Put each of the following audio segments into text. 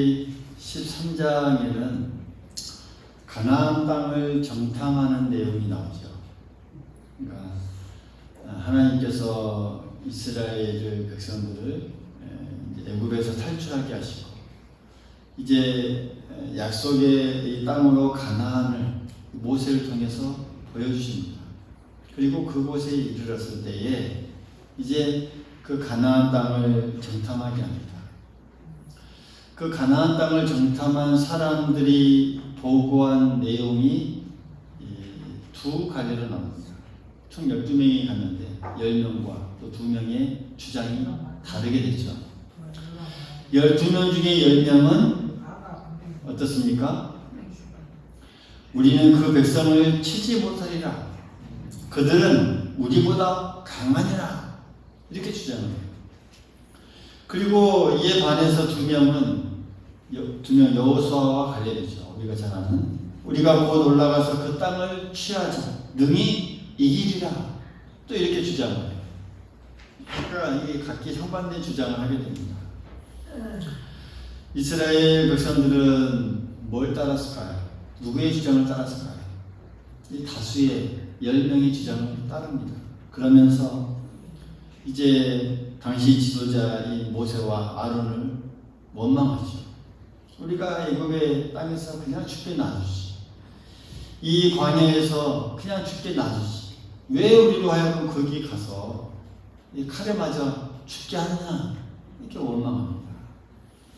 창세기 13장에는 가나안 땅을 정탐하는 내용이 나오죠. 그러니까 하나님께서 이스라엘 백성들을 애굽에서 탈출하게 하시고 이제 약속의 이 땅으로 가나안을 모세를 통해서 보여주십니다. 그리고 그곳에 이르렀을 때에 이제 그 가나안 땅을 정탐하게 합니다. 그 가나안 땅을 정탐한 사람들이 보고한 내용이 두 가지로 나옵니다. 총 12명이 갔는데 10명과 또 2명의 주장이 다르게 됐죠. 12명 중에 10명은 어떻습니까? 우리는 그 백성을 치지 못하리라. 그들은 우리보다 강하니라. 이렇게 주장해요. 그리고 이에 반해서 2명은 여호수아와 갈렙이죠. 우리가 잘 아는. 우리가 곧 올라가서 그 땅을 취하자. 능히 이기리라. 또 이렇게 주장해요. 그러니까 이게 각기 상반된 주장을 하게 됩니다. 이스라엘 백성들은 뭘 따랐을까요? 누구의 주장을 따랐을까요? 이 다수의 10명의 주장을 따릅니다. 그러면서 이제 당시 지도자인 모세와 아론을 원망하죠. 우리가 애굽의 땅에서 그냥 죽게 놔두지. 이 광야에서 그냥 죽게 놔두지. 왜 우리로 하여금 거기 가서 이 칼에 맞아 죽게 하느냐. 이렇게 원망합니다.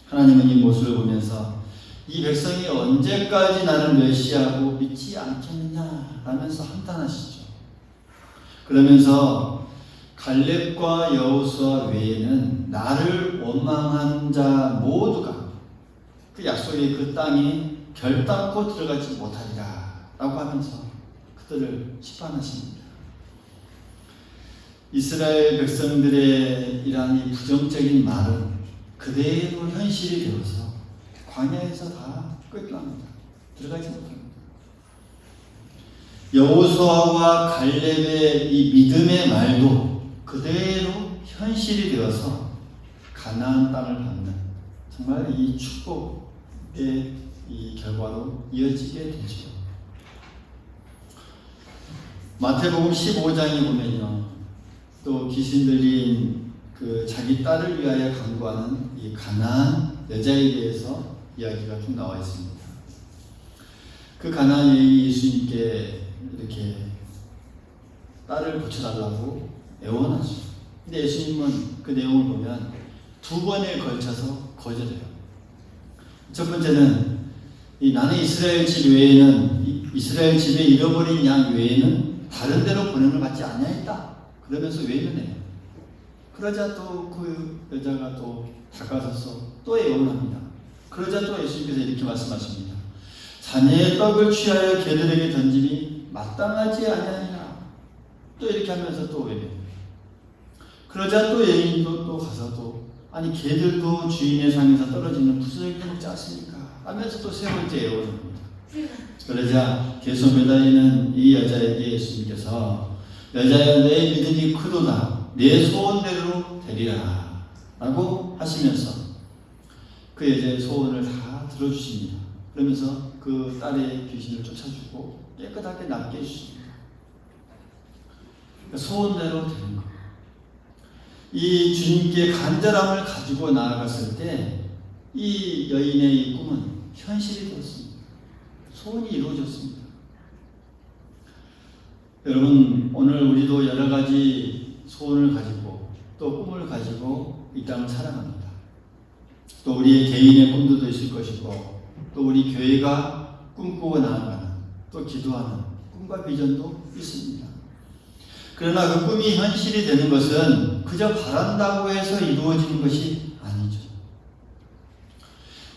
하나님은 이 모습을 보면서 이 백성이 언제까지 나를 멸시하고 믿지 않겠느냐 라면서 한탄하시죠. 그러면서 갈렙과 여호수아 외에는 나를 원망한 자 모두가 그 약속의 그 땅에 결단코 들어가지 못하리라 라고 하면서 그들을 심판하십니다. 이스라엘 백성들의 이러한 이 부정적인 말은 그대로 현실이 되어서 광야에서 다 끝납니다. 들어가지 못합니다. 여호수아와 갈렙의 이 믿음의 말도 그대로 현실이 되어서 가나안 땅을 받는 정말 이 축복의 이 결과로 이어지게 되죠. 마태복음 15장에 보면요, 또 귀신 들린 그 자기 딸을 위하여 간구하는 이 가나안 여자에 대해서 이야기가 좀 나와 있습니다. 그 가나안 여인이 예수님께 이렇게 딸을 고쳐달라고 애원하죠. 근데 예수님은 그 내용을 보면 2번에 걸쳐서 거절해요. 첫 번째는 나는 이스라엘 집 외에는 이스라엘 집에 잃어버린 양 외에는 다른 데로 보냄을 받지 아니하였다. 그러면서 외면해요. 그러자 또 그 여자가 또 다가서서 또 애원합니다. 그러자 또 예수님께서 이렇게 말씀하십니다. 자네의 떡을 취하여 개들에게 던짐이 마땅하지 아니하니라. 또 이렇게 하면서 또 외면해요. 그러자 또 여인도 또 가서 또 아니 개들도 주인의 상에서 떨어지는 부스러기를 먹지 않습니까? 하면서 또 세 번째 애원합니다. 그러자 계속 매달리는 이 여자에게 예수님께서 여자야 내 믿음이 크도다. 내 소원대로 되리라 라고 하시면서 그 여자의 소원을 다 들어주십니다. 그러면서 그 딸의 귀신을 쫓아주고 깨끗하게 낫게 해주십니다. 그러니까 소원대로 되는 것. 이 주님께 간절함을 가지고 나아갔을 때 이 여인의 이 꿈은 현실이 되었습니다. 소원이 이루어졌습니다. 여러분, 오늘 우리도 여러 가지 소원을 가지고 또 꿈을 가지고 이 땅을 살아갑니다. 또 우리의 개인의 꿈도 있을 것이고 또 우리 교회가 꿈꾸고 나아가는 또 기도하는 꿈과 비전도 있습니다. 그러나 그 꿈이 현실이 되는 것은 그저 바란다고 해서 이루어지는 것이 아니죠.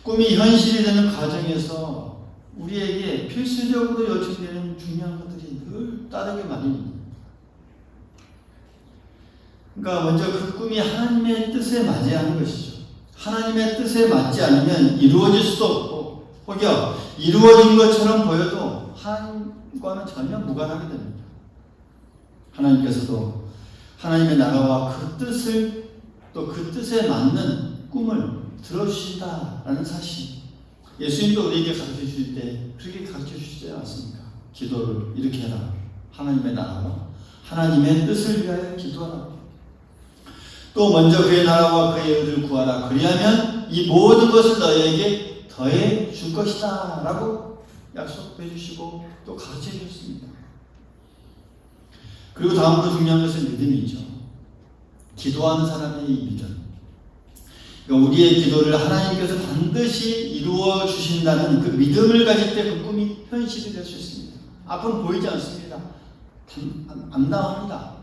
꿈이 현실이 되는 과정에서 우리에게 필수적으로 요청되는 중요한 것들이 늘 따르게 마련입니다. 그러니까 먼저 그 꿈이 하나님의 뜻에 맞아야 하는 것이죠. 하나님의 뜻에 맞지 않으면 이루어질 수도 없고 혹여 이루어진 것처럼 보여도 하나님과는 전혀 무관하게 됩니다. 하나님께서도 하나님의 나라와 그 뜻을 또 그 뜻에 맞는 꿈을 들어주신다라는 사실. 예수님도 우리에게 가르쳐 주실 때 그렇게 가르쳐 주시지 않습니까? 기도를 이렇게 해라. 하나님의 나라와 하나님의 뜻을 위하여 기도하라. 또 먼저 그의 나라와 그의 의를 구하라. 그리하면 이 모든 것을 너희에게 더해 줄 것이다 라고 약속해 주시고 또 가르쳐 주셨습니다. 그리고 다음으로 중요한 것은 믿음이죠. 기도하는 사람의 이 믿음. 그러니까 우리의 기도를 하나님께서 반드시 이루어 주신다는 그 믿음을 가질 때 그 꿈이 현실이 될 수 있습니다. 앞은 보이지 않습니다. 암담합니다.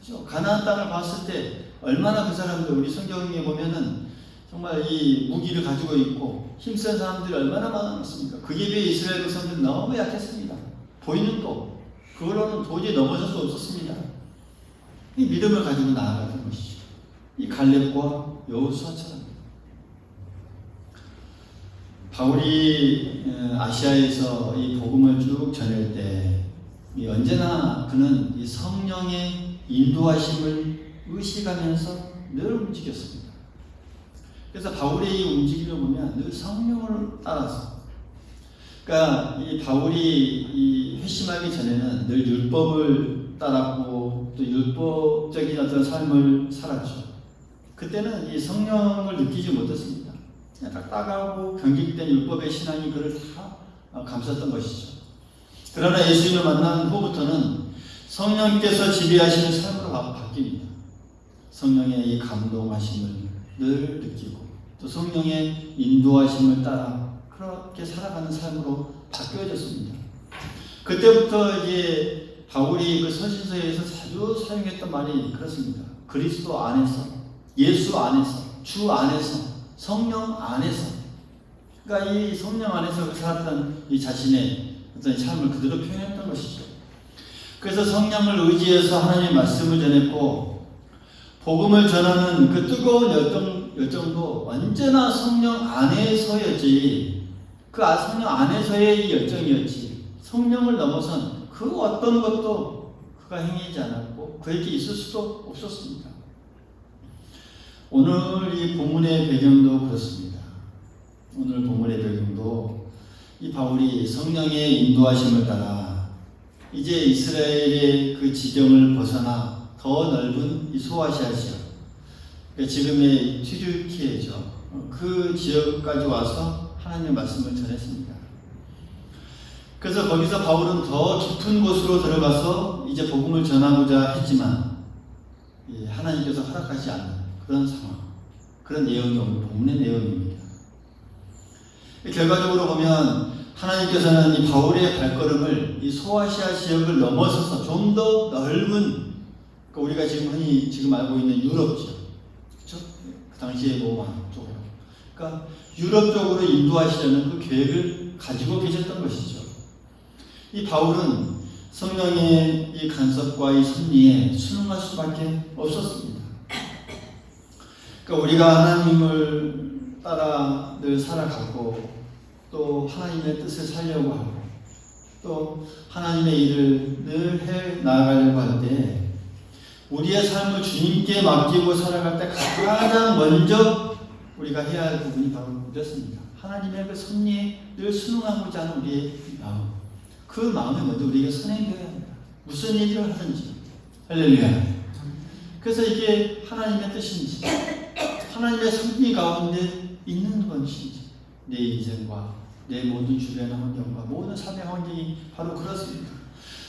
그렇죠? 가나안 땅을 봤을 때 얼마나 그 사람들, 우리 성경에 보면은 정말 이 무기를 가지고 있고 힘센 사람들이 얼마나 많았습니까? 그에 비해 이스라엘 백성들은 너무 약했습니다. 보이는 것, 그걸로는 도저히 넘어설 수 없었습니다. 이 믿음을 가지고 나아가는 것이죠. 이 갈렙과 여호수아처럼. 바울이 아시아에서 이 복음을 쭉 전할 때 언제나 그는 이 성령의 인도하심을 의식하면서 늘 움직였습니다. 그래서 바울의 이 움직임을 보면 늘 성령을 따라서, 그러니까 이 바울이 이 회심하기 전에는 늘 율법을 따랐고 또 율법적인 어떤 삶을 살았죠. 그때는 이 성령을 느끼지 못했습니다. 그냥 딱딱하고 경직된 율법의 신앙이 그를 다 감쌌던 것이죠. 그러나 예수님을 만난 후부터는 성령께서 지배하시는 삶으로 바뀝니다. 성령의 이 감동하심을 늘 느끼고 또 성령의 인도하심을 따라 그렇게 살아가는 삶으로 바뀌어졌습니다. 그때부터 이제 바울이 그 서신서에서 자주 사용했던 말이 그렇습니다. 그리스도 안에서, 예수 안에서, 주 안에서, 성령 안에서. 그러니까 이 성령 안에서 살았던 이 자신의 어떤 삶을 그대로 표현했던 것이죠. 그래서 성령을 의지해서 하나님의 말씀을 전했고 복음을 전하는 그 뜨거운 열정도 언제나 성령 안에서였지, 그 성령 안에서의 이 열정이었지, 성령을 넘어선 그 어떤 것도 그가 행하지 않았고 그에게 있을 수도 없었습니다. 오늘 이 본문의 배경도 그렇습니다. 오늘 본문의 배경도 이 바울이 성령의 인도하심을 따라 이제 이스라엘의 그 지경을 벗어나 더 넓은 이 소아시아 지역, 그러니까 지금의 튀르키예죠. 그 지역까지 와서 하나님의 말씀을 전했습니다. 그래서 거기서 바울은 더 깊은 곳으로 들어가서 이제 복음을 전하고자 했지만 하나님께서 허락하지 않는 그런 상황, 그런 내용이 오늘 본문의 내용입니다. 결과적으로 보면 하나님께서는 이 바울의 발걸음을 이 소아시아 지역을 넘어서서 좀 더 넓은, 그러니까 우리가 지금 흔히 알고 있는 유럽 지역, 그렇죠? 그 당시에 로마 쪽으로, 그러니까 유럽 쪽으로 인도하시려는 그 계획을 가지고 계셨던 것이죠. 이 바울은 성령의 이 간섭과 이 섭리에 순응할 수밖에 없었습니다. 그러니까 우리가 하나님을 따라 늘 살아가고 또 하나님의 뜻을 살려고 하고 또 하나님의 일을 늘 해 나아가려고 할 때 우리의 삶을 주님께 맡기고 살아갈 때 가장 먼저 우리가 해야 할 부분이 바로 이렇습니다. 하나님의 그 섭리에 늘 순응하고자 하는 우리의 마음, 그 마음에 먼저 우리에게 선행되어야 합니다. 무슨 일을 하든지. 할렐루야. 그래서 이게 하나님의 뜻인지 하나님의 섭리 가운데 있는 것인지, 내 인생과 내 모든 주변의 환경과 모든 삶의 환경이 바로 그렇습니다.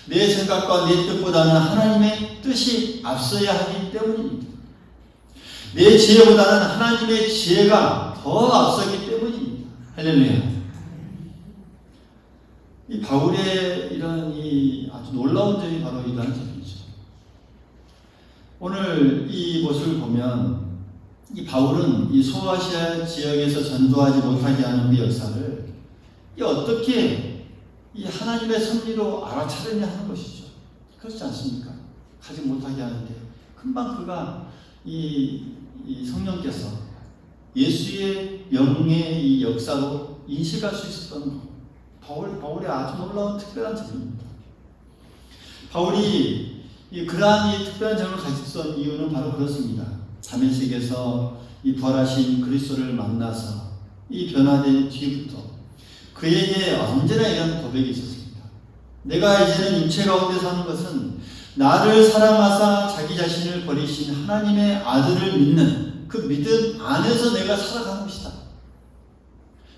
내 생각과 내 뜻보다는 하나님의 뜻이 앞서야 하기 때문입니다. 내 지혜보다는 하나님의 지혜가 더 앞서기 때문입니다. 할렐루야. 이 바울의 이런 이 아주 놀라운 점이 바로 이러한 점이죠. 오늘 이 모습을 보면 이 바울은 이 소아시아 지역에서 전도하지 못하게 하는 그 역사를 어떻게 이 하나님의 섭리로 알아차렸냐 하는 것이죠. 그렇지 않습니까? 가지 못하게 하는데 금방 그가 이 성령께서 예수의 명의 이 역사로 인식할 수 있었던 바울의 아주 놀라운 특별한 점입니다. 바울이 그러한 이 특별한 점을 가졌던 이유는 바로 그렇습니다. 다메섹에서 이 부활하신 그리스도를 만나서 이 변화된 뒤부터 그에게 언제나 이런 고백이 있었습니다. 내가 이제는 육체 가운데 사는 것은 나를 사랑하사 자기 자신을 버리신 하나님의 아들을 믿는 그 믿음 안에서 내가 살아가는 것이다.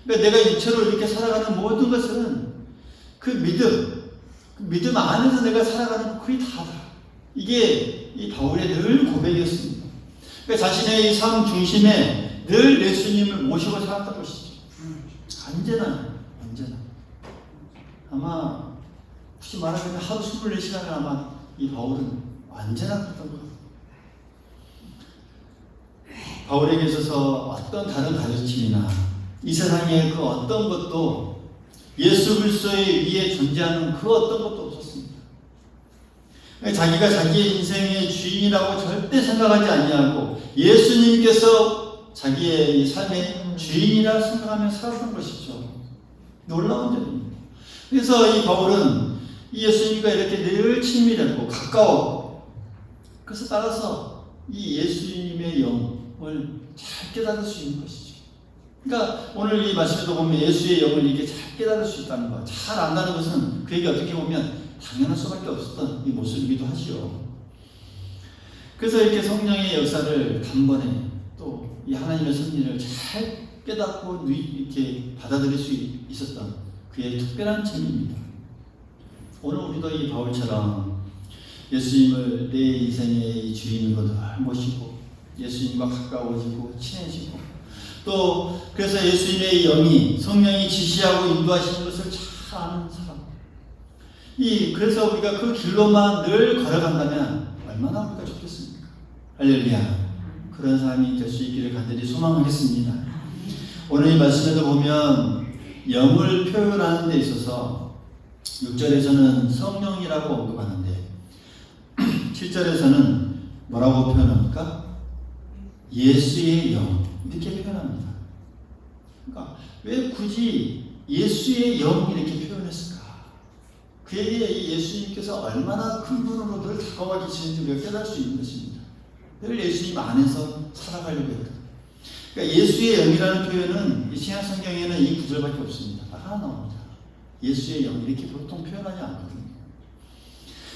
그러니까 내가 육체로 이렇게 살아가는 모든 것은 그 믿음 안에서 내가 살아가는 거의 다다. 이게 이 바울의 늘 고백이었습니다. 그러니까 자신의 이 삶 중심에 늘 예수님을 모시고 살았던 것이죠. 언제나. 아마 굳이 말하면 하루 24시간을 아마 이 바울은 언제나 그랬던 것 같아요. 바울에게 있어서 어떤 다른 가르침이나 이 세상의 그 어떤 것도 예수 그리스도의 위에 존재하는 그 어떤 것도 없었습니다. 자기가 자기의 인생의 주인이라고 절대 생각하지 아니하고 예수님께서 자기의 이 삶의 주인이라 생각하며 살았던 것이죠. 놀라운 점입니다. 그래서 이 바울은 이 예수님과 이렇게 늘 친밀했고 가까웠고, 그래서 따라서 이 예수님의 영을 잘 깨달을 수 있는 것이죠. 그러니까 오늘 이 말씀에도 보면 예수의 영을 이렇게 잘 깨달을 수 있다는 거, 잘 안다는 것은 그에게 어떻게 보면 당연할 수밖에 없었던 이 모습이기도 하지요. 그래서 이렇게 성령의 역사를 단번에 또 이 하나님의 섭리를 잘 깨닫고 이렇게 받아들일 수 있었던 그의 특별한 점입니다. 오늘 우리도 이 바울처럼 예수님을 내 인생의 이 주인으로 늘 모시고 예수님과 가까워지고 친해지고, 또 그래서 예수님의 영이 성령이 지시하고 인도하시는 것을 잘 아는 사람, 그래서 우리가 그 길로만 늘 걸어간다면 얼마나 우리가 좋겠습니까? 할렐루야. 그런 사람이 될 수 있기를 간절히 소망하겠습니다. 오늘 이 말씀에도 보면 영을 표현하는 데 있어서 6절에서는 성령이라고 언급하는데 7절에서는 뭐라고 표현합니까? 예수의 영, 이렇게 표현합니다. 그러니까 왜 굳이 예수의 영 이렇게 표현했을까? 그에게 이 예수님께서 얼마나 큰 분으로 늘 다가와 계시는지 우리가 깨달을 수 있는 것입니다. 늘 예수님 안에서 살아가려고 했다. 그러니까 예수의 영이라는 표현은 이 신약 성경에는 이 구절밖에 없습니다. 하나 나옵니다. 예수의 영, 이렇게 보통 표현하지 않거든요.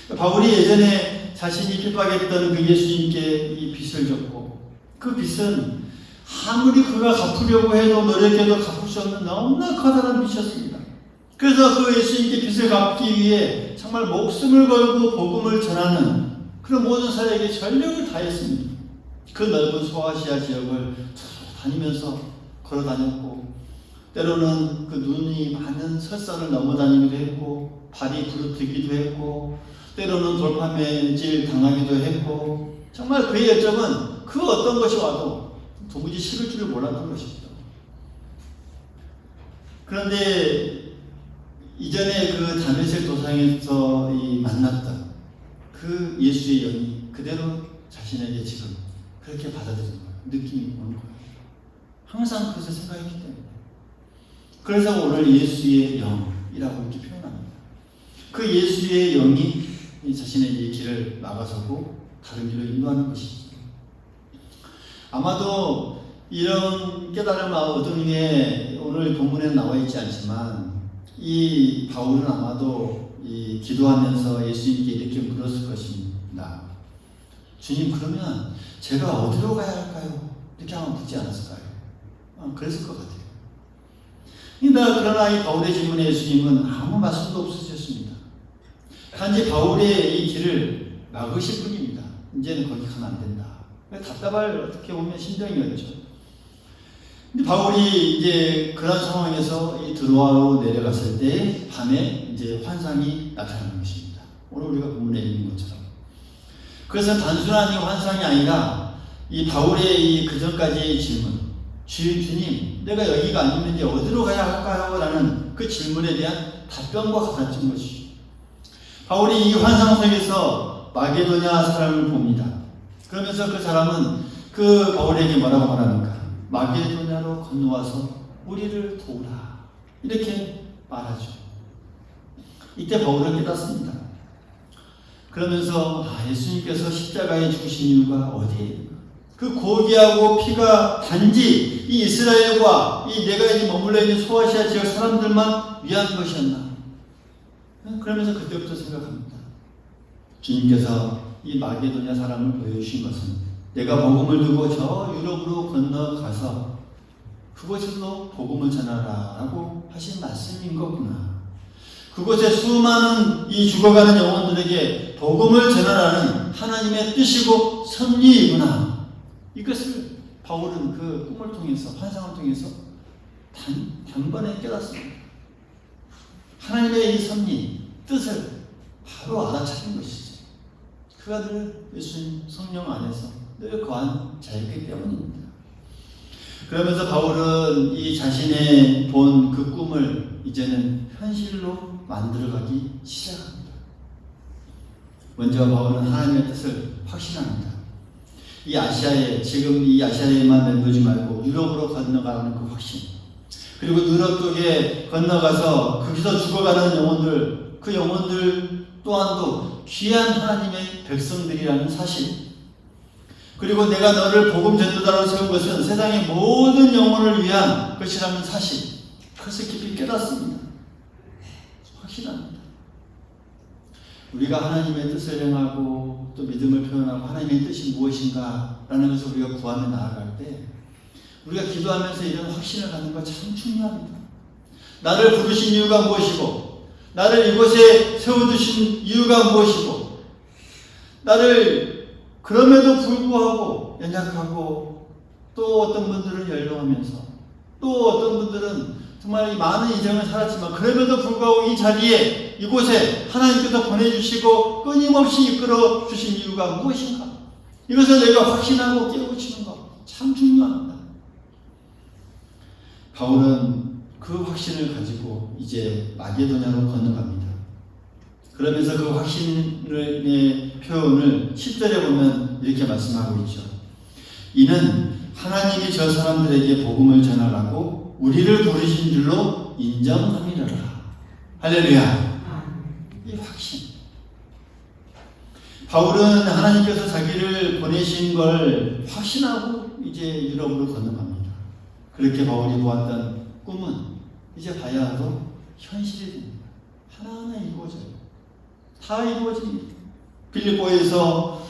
그러니까 바울이 예전에 자신이 핍박했던 그 예수님께 이 빚을 졌고, 그 빚은 아무리 그가 갚으려고 해도 노력해도 갚을 수 없는 너무나 커다란 빚이었습니다. 그래서 그 예수님께 빚을 갚기 위해 정말 목숨을 걸고 복음을 전하는 그런 모든 사역에 전력을 다했습니다. 그 넓은 소아시아 지역을 다니면서 걸어 다녔고, 때로는 그 눈이 많은 설산을 넘어 다니기도 했고, 발이 부르트기도 했고, 때로는 돌파매질 당하기도 했고, 정말 그의 열정은 그 어떤 것이 와도 도무지 식을 줄을 몰랐던 것입니다. 그런데 이전에 그 다메섹 도상에서 만났던 그 예수의 영이 그대로 자신에게 지금 그렇게 받아들이는 거예요. 느낌이 오는 거예요. 항상 그것을 생각했기 때문에. 그래서 오늘 예수의 영이라고 이렇게 표현합니다. 그 예수의 영이 자신의 길을 막아서고 다른 길로 인도하는 것이죠. 아마도 이런 깨달음을 얻은 후에 오늘 본문에 나와 있지 않지만 이 바울은 아마도 기도하면서 예수님께 이렇게 물었을 것입니다. 주님, 그러면 제가 어디로 가야 할까요? 이렇게 한번 묻지 않았을까요? 그랬을 것 같아요. 그러나 이 바울의 질문에 예수님은 아무 말씀도 없으셨습니다. 단지 바울의 이 길을 막으실 뿐입니다. 이제는 거기 가면 안 된다. 답답할 어떻게 보면 심정이었죠. 근데 바울이 이제 그런 상황에서 이 드로아로 내려갔을 때 밤에 이제 환상이 나타나는 것입니다. 오늘 우리가 본문에 있는 것처럼. 그래서 단순한 이 환상이 아니라 이 바울의 이 그전까지의 질문, 주님, 내가 여기가 아니면 이제 어디로 가야 할까요? 라는 그 질문에 대한 답변과 같았던 것이죠. 바울이 이 환상 속에서 마게도냐 사람을 봅니다. 그러면서 그 사람은 그 바울에게 뭐라고 말합니까? 마게도냐로 건너와서 우리를 도우라. 이렇게 말하죠. 이때 바울은 깨닫습니다. 그러면서 예수님께서 십자가에 죽으신 이유가 어디에 있는가? 그 고기하고 피가 단지 이 이스라엘과 이 내가 머물러 있는 소아시아 지역 사람들만 위한 것이었나? 그러면서 그때부터 생각합니다. 주님께서 이 마게도냐 사람을 보여주신 것은 내가 복음을 두고 저 유럽으로 건너가서 그곳에서도 복음을 전하라 라고 하신 말씀인 거구나. 그곳에 수많은 이 죽어가는 영혼들에게 복음을 전하라는 하나님의 뜻이고 섭리이구나. 이것을 바울은 그 꿈을 통해서, 환상을 통해서 단번에 깨닫습니다. 하나님의 이 섭리, 뜻을 바로 알아차린 것이죠. 그가 늘 예수님 성령 안에서 늘 거한 자였기 때문입니다. 그러면서 바울은 이 자신의 본 그 꿈을 이제는 현실로 만들어가기 시작합니다. 먼저 바울은 하나님의 뜻을 확신합니다. 이 아시아에, 지금 이 아시아에만 맴돌지 말고 유럽으로 건너가는 그 확신, 그리고 유럽 쪽에 건너가서 거기서 죽어가는 영혼들, 그 영혼들 또한도 귀한 하나님의 백성들이라는 사실, 그리고 내가 너를 복음 전도자로 세운 것은 세상의 모든 영혼을 위한 것이라는 사실, 그것을 깊이 깨닫습니다. 확신합니다. 우리가 하나님의 뜻을 행하고 또 믿음을 표현하고 하나님의 뜻이 무엇인가 라는 것을 우리가 구하며 나아갈 때 우리가 기도하면서 이런 확신을 갖는 거 참 중요합니다. 나를 부르신 이유가 무엇이고, 나를 이곳에 세워두신 이유가 무엇이고, 나를 그럼에도 불구하고 연약하고, 또 어떤 분들은 연로하면서, 또 어떤 분들은 정말 많은 인생을 살았지만 그럼에도 불구하고 이 자리에, 이곳에 하나님께서 보내주시고 끊임없이 이끌어 주신 이유가 무엇인가? 이것을 내가 확신하고 깨우치는 것 참 중요합니다. 바울은 그 확신을 가지고 이제 마게도냐로 건너갑니다. 그러면서 그 확신의 표현을 10절에 보면 이렇게 말씀하고 있죠. 이는 하나님이 저 사람들에게 복음을 전하라고 우리를 부르신 줄로 인정함이라. 할렐루야. 이 확신. 바울은 하나님께서 자기를 보내신 걸 확신하고 이제 유럽으로 건너갑니다. 그렇게 바울이 보았던 꿈은 이제 봐야도 현실이 됩니다. 하나하나 이루어져요. 다 이루어집니다. 빌립보에서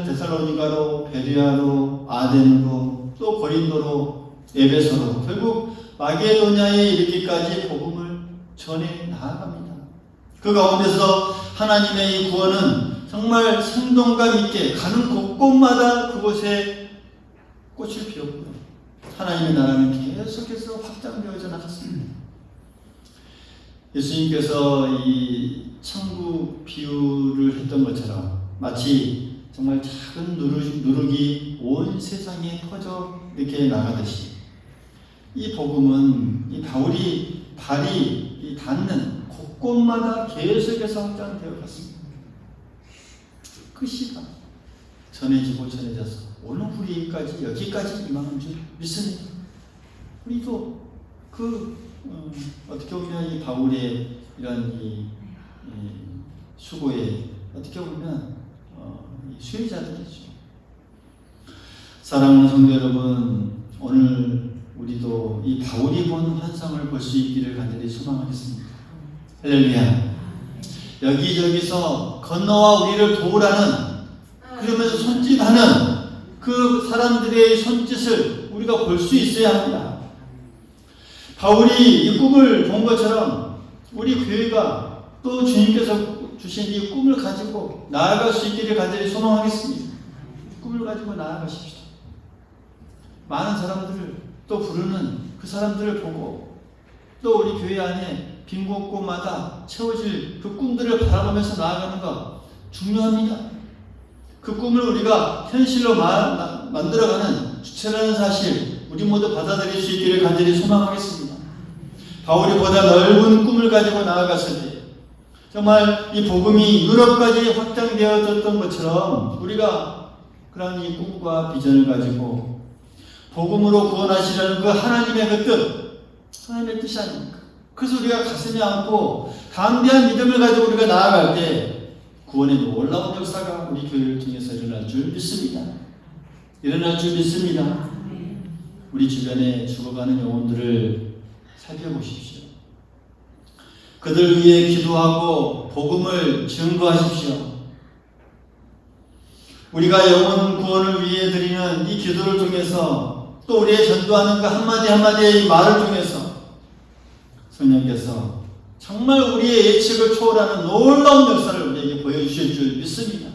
데살로니가로, 베레아로, 아덴으로, 또 고린도로, 에베소로, 결국 마게도냐에 이르기까지 복음을 전해 나아갑니다. 그 가운데서 하나님의 이 구원은 정말 생동감 있게 가는 곳곳마다 그곳에 꽃을 피웠고요. 하나님의 나라는 계속해서 확장되어져 나갔습니다. 예수님께서 이 천국 비유를 했던 것처럼 마치 정말 작은 누룩이 온 세상에 퍼져 이렇게 나가듯이 이 복음은 이 바울이 발이 닿는 곳곳마다 계속해서 확장되어 갔습니다. 그 시간 전해지고 전해져서 오늘 우리까지 여기까지 임하는 줄 믿습니다. 우리도 어떻게 보면 이 바울의 이런 이 수고에 어떻게 보면 수혜자들이죠. 사랑하는 성도 여러분, 오늘 우리도 이 바울이 본 환상을 볼 수 있기를 간절히 소망하겠습니다. 할렐루야. 여기저기서 건너와 우리를 도우라는, 그러면서 손짓하는 그 사람들의 손짓을 우리가 볼 수 있어야 합니다. 바울이 이 꿈을 본 것처럼 우리 교회가 또 주님께서 주신 이 꿈을 가지고 나아갈 수 있기를 간절히 소망하겠습니다. 꿈을 가지고 나아가십시오. 많은 사람들을 또 부르는 그 사람들을 보고 또 우리 교회 안에 빈 곳곳마다 채워질 그 꿈들을 바라보면서 나아가는 것 중요합니다. 그 꿈을 우리가 현실로 만들어가는 주체라는 사실 우리 모두 받아들일 수 있기를 간절히 소망하겠습니다. 바울이 보다 넓은 꿈을 가지고 나아갔을 때 정말 이 복음이 유럽까지 확장되어졌던 것처럼 우리가 그런 이 꿈과 비전을 가지고 복음으로 구원하시려는 그 하나님의 그 뜻, 하나님의 뜻이 아닙니까? 그래서 우리가 가슴에 안고 담대한 믿음을 가지고 우리가 나아갈 때 구원의 놀라운 역사가 우리 교회를 통해서 일어날 줄 믿습니다. 일어날 줄 믿습니다. 우리 주변에 죽어가는 영혼들을 살펴보십시오. 그들 위해 기도하고 복음을 증거하십시오. 우리가 영혼 구원을 위해 드리는 이 기도를 통해서 또 우리의 전도하는 그 한마디 한마디의 이 말을 통해서 성령께서 정말 우리의 예측을 초월하는 놀라운 역사를 우리에게 보여주실 줄 믿습니다.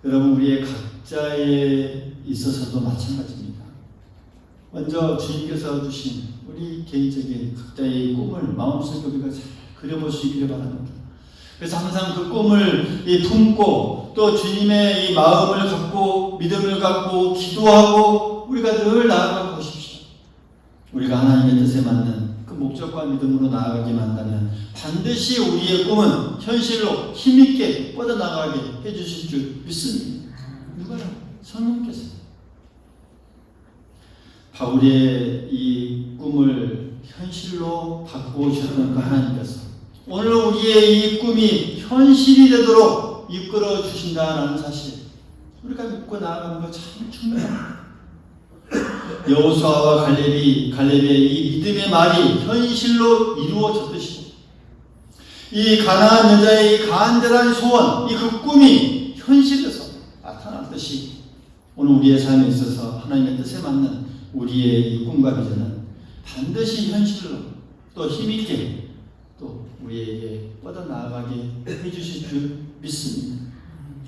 여러분, 우리의 각자에 있어서도 마찬가지입니다. 먼저 주님께서 주신 우리 개인적인 각자의 꿈을 마음속에 우리가 잘 그려볼 수 있기를 바랍니다. 그래서 항상 그 꿈을 품고 또 주님의 이 마음을 갖고 믿음을 갖고 기도하고 우리가 늘 나아가 보십시오. 우리가 하나님의 뜻에 맞는 그 목적과 믿음으로 나아가기만 한다면 반드시 우리의 꿈은 현실로 힘있게 뻗어나가게 해주실 줄 믿습니다. 누가요? 성령께서. 바울의 이 꿈을 현실로 바꾸셨던 그 하나님께서 오늘 우리의 이 꿈이 현실이 되도록 이끌어 주신다는 사실, 우리가 믿고 나아가는 거 참 중요합니다. 여호수아와 갈렙의 이 믿음의 말이 현실로 이루어졌듯이 이 가나안 여자의 이 간절한 소원, 이 그 꿈이 현실에서 나타났듯이 오늘 우리의 삶에 있어서 하나님의 뜻에 맞는 우리의 이 꿈과 비전은 반드시 현실로 또 힘있게 또 우리에게 뻗어나가게 해주실 줄 믿습니다.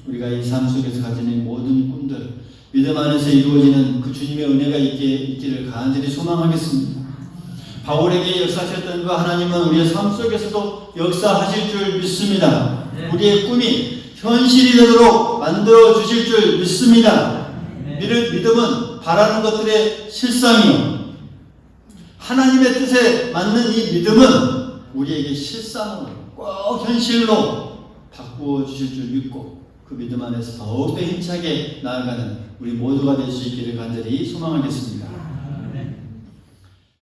우리가 이 삶 속에서 가지는 모든 꿈들, 믿음 안에서 이루어지는 그 주님의 은혜가 있기를 간절히 소망하겠습니다. 바울에게 역사하셨던 그 하나님은 우리의 삶 속에서도 역사하실 줄 믿습니다. 우리의 꿈이 현실이 되도록 만들어 주실 줄 믿습니다. 믿음은 바라는 것들의 실상이요, 하나님의 뜻에 맞는 이 믿음은 우리에게 실상으로 꼭 현실로 바꾸어 주실 줄 믿고 그 믿음 안에서 더욱더 힘차게 나아가는 우리 모두가 될 수 있기를 간절히 소망하겠습니다.